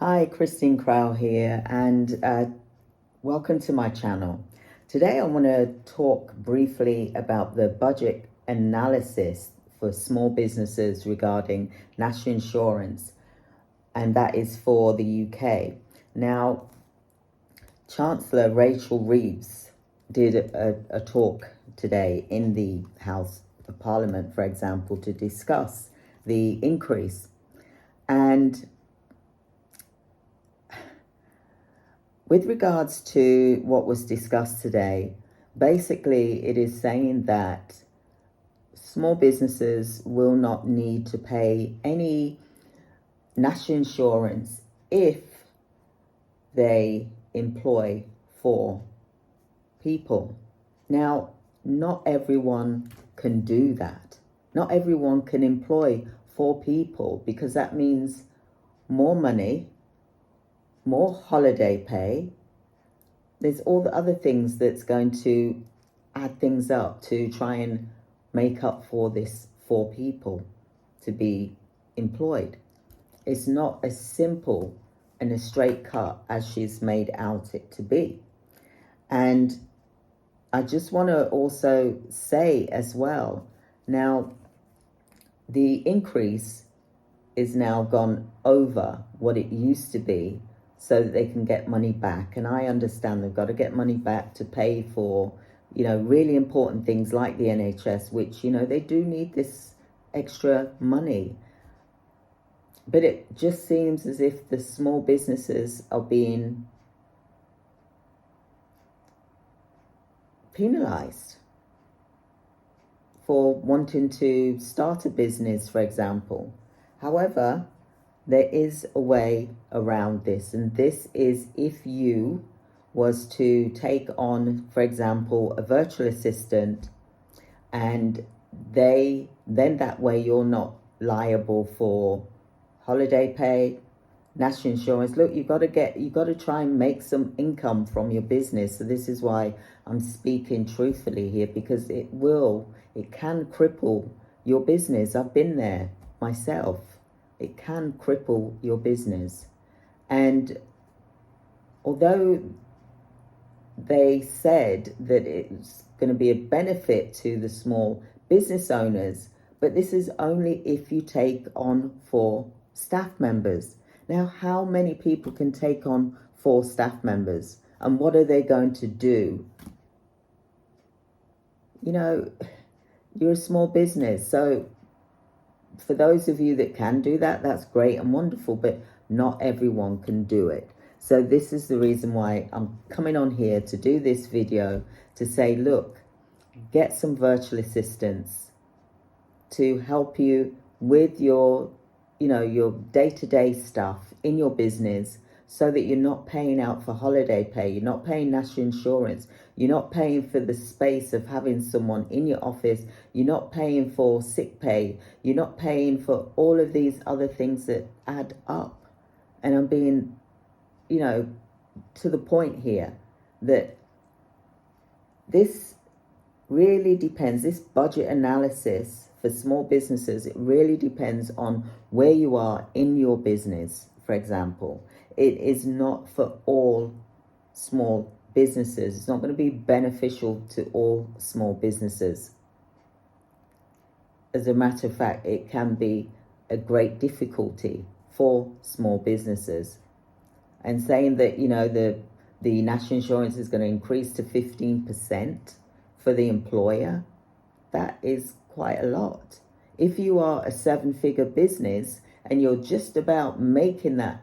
Hi, Christine Crow here, and welcome to my channel. Today I want to talk briefly about the budget analysis for small businesses regarding national insurance, and that is for the UK. Now, Chancellor Rachael Reeves did a talk today in the House of Parliament, for example, to discuss the increase. And with regards to what was discussed today, basically it is saying that small businesses will not need to pay any national insurance if they employ 4 people. Now, not everyone can do that. Not everyone can employ 4 people because that means more money, more holiday pay. There's all the other things that's going to add things up to try and make up for this 4 people to be employed. It's not as simple and a straight cut as she's made out it to be. And I just want to also say as well, now the increase is now gone over what it used to be, so that they can get money back. And I understand they've got to get money back to pay for, really important things like the NHS, which, they do need this extra money. But it just seems as if the small businesses are being penalized for wanting to start a business, for example. However, there is a way around this, and this is if you was to take on, for example, a virtual assistant, and then that way you're not liable for holiday pay, national insurance. Look, you've got to try and make some income from your business. So this is why I'm speaking truthfully here, because it can cripple your business. I've been there myself. It can cripple your business. And although they said that it's going to be a benefit to the small business owners, but this is only if you take on 4 staff members. Now, how many people can take on 4 staff members? And what are they going to do? You're a small business, so for those of you that can do that, that's great and wonderful, but not everyone can do it. So this is the reason why I'm coming on here to do this video, to say, look, get some virtual assistants to help you with your day-to-day stuff in your business, so that you're not paying out for holiday pay, you're not paying national insurance, you're not paying for the space of having someone in your office, you're not paying for sick pay, you're not paying for all of these other things that add up. And I'm being, to the point here that this really depends, this budget analysis for small businesses, it really depends on where you are in your business, for example. It is not for all small businesses. It's not going to be beneficial to all small businesses. As a matter of fact, it can be a great difficulty for small businesses. And saying that, the national insurance is going to increase to 15% for the employer, that is quite a lot. If you are a 7-figure business and you're just about making that,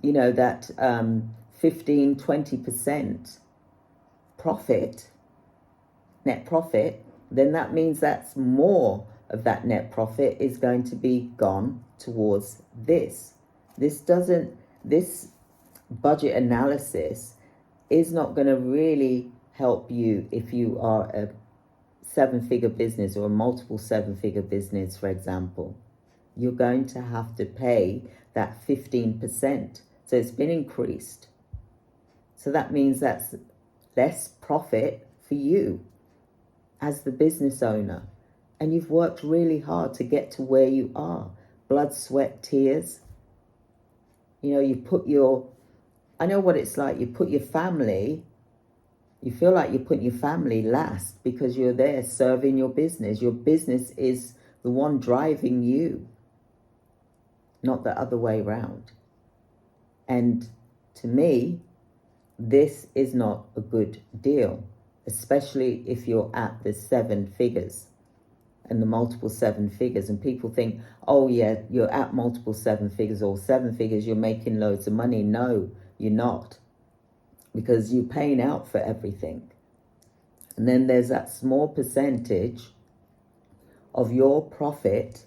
that 15-20% profit, net profit, then that means that's more of that net profit is going to be gone towards this. This budget analysis is not going to really help you if you are a 7-figure business or a multiple 7-figure business, for example. You're going to have to pay that 15%. So it's been increased. So that means that's less profit for you as the business owner. And you've worked really hard to get to where you are. Blood, sweat, tears. You put I know what it's like. You put your family, you feel like you're putting your family last because you're there serving your business. Your business is the one driving you, not the other way around. And to me, this is not a good deal, especially if you're at the 7 figures and the multiple 7 figures. And people think, oh yeah, you're at multiple 7 figures or 7 figures, you're making loads of money. No, you're not, because you're paying out for everything. And then there's that small percentage of your profit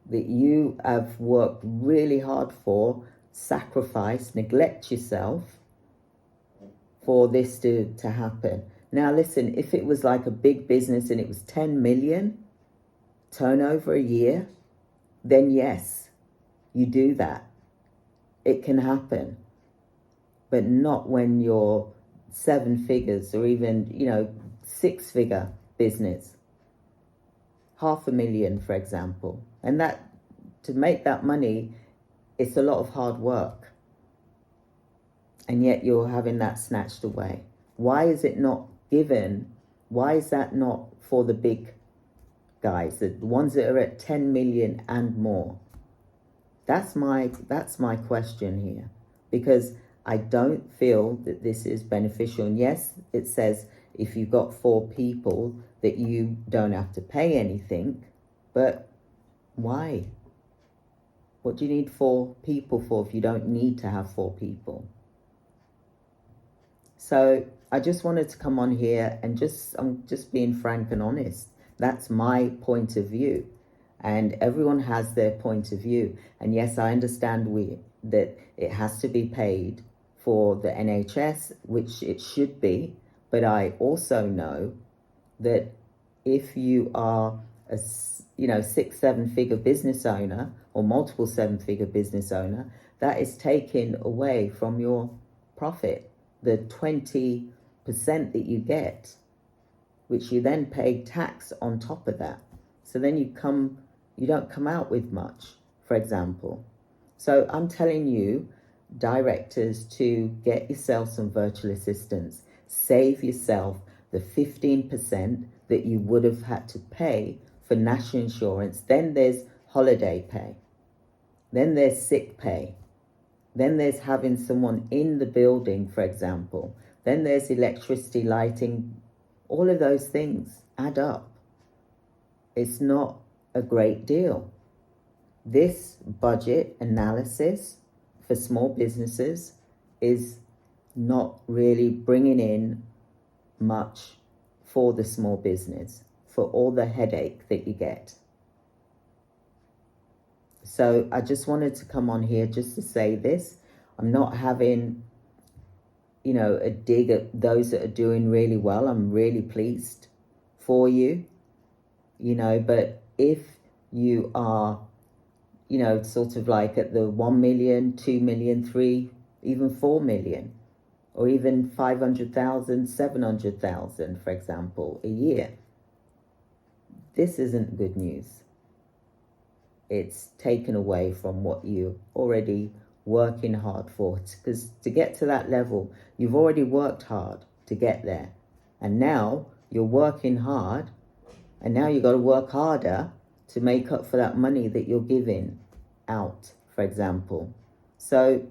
that you have worked really hard for, sacrifice, neglect yourself for this to happen. Now listen, if it was like a big business and it was 10 million turnover a year, then yes, you do that. It can happen. But not when you're 7 figures or even, 6-figure business. 500,000, for example. And that, to make that money, it's a lot of hard work. And yet you're having that snatched away. Why is it not given? Why is that not for the big guys, the ones that are at 10 million and more? That's my question here, because I don't feel that this is beneficial. And yes, it says if you've got 4 people that you don't have to pay anything, but why? What do you need 4 people for if you don't need to have 4 people? So I just wanted to come on here and I'm just being frank and honest. That's my point of view. And everyone has their point of view. And yes, I understand that it has to be paid for the NHS, which it should be. But I also know that if you are a 6-7 figure business owner or multiple 7-figure business owner, that is taken away from your profit, the 20% that you get, which you then pay tax on top of that. So then you don't come out with much, for example. So I'm telling you, directors, to get yourself some virtual assistants. Save yourself the 15% that you would have had to pay for national insurance. Then there's holiday pay. Then there's sick pay. Then there's having someone in the building, for example. Then there's electricity, lighting. All of those things add up. It's not a great deal. This budget analysis for small businesses is not really bringing in much for the small business, for all the headache that you get. So I just wanted to come on here just to say this. I'm not having, a dig at those that are doing really well. I'm really pleased for you, but if you are, sort of like at the 1 million, 2 million, 3, even 4 million, or even 500,000, 700,000, for example, a year, this isn't good news. It's taken away from what you're already working hard for. Because to get to that level, you've already worked hard to get there. And now you're working hard, and now you've got to work harder to make up for that money that you're giving out, for example. So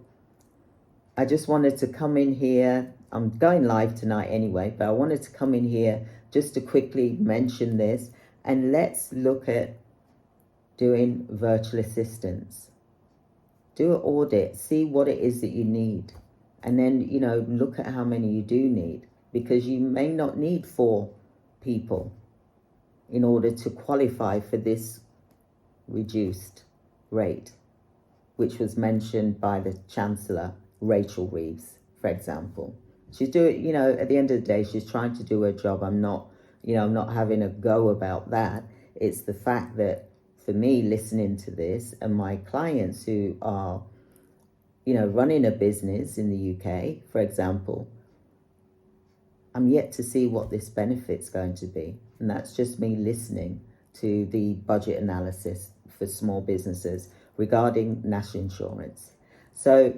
I just wanted to come in here. I'm going live tonight anyway, but I wanted to come in here just to quickly mention this, and let's look at doing virtual assistants. Do an audit, see what it is that you need, and then, look at how many you do need, because you may not need 4 people in order to qualify for this reduced rate, which was mentioned by the Chancellor Rachael Reeves, for example. She's doing, at the end of the day, she's trying to do her job. I'm not having a go about that. It's the fact that for me, listening to this, and my clients who are, running a business in the UK, for example, I'm yet to see what this benefit's going to be. And that's just me listening to the budget analysis for small businesses regarding national insurance. So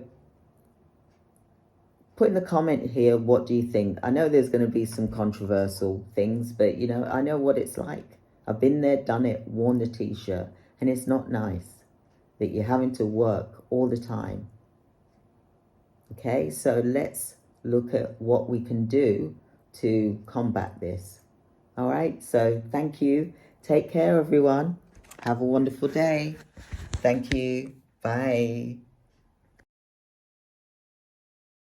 put in the comment here, what do you think? I know there's going to be some controversial things, but you know, I know what it's like. I've been there, done it, worn the t-shirt, and it's not nice that you're having to work all the time. Okay, so let's look at what we can do to combat this. All right, so thank you. Take care, everyone. Have a wonderful day. Thank you. Bye.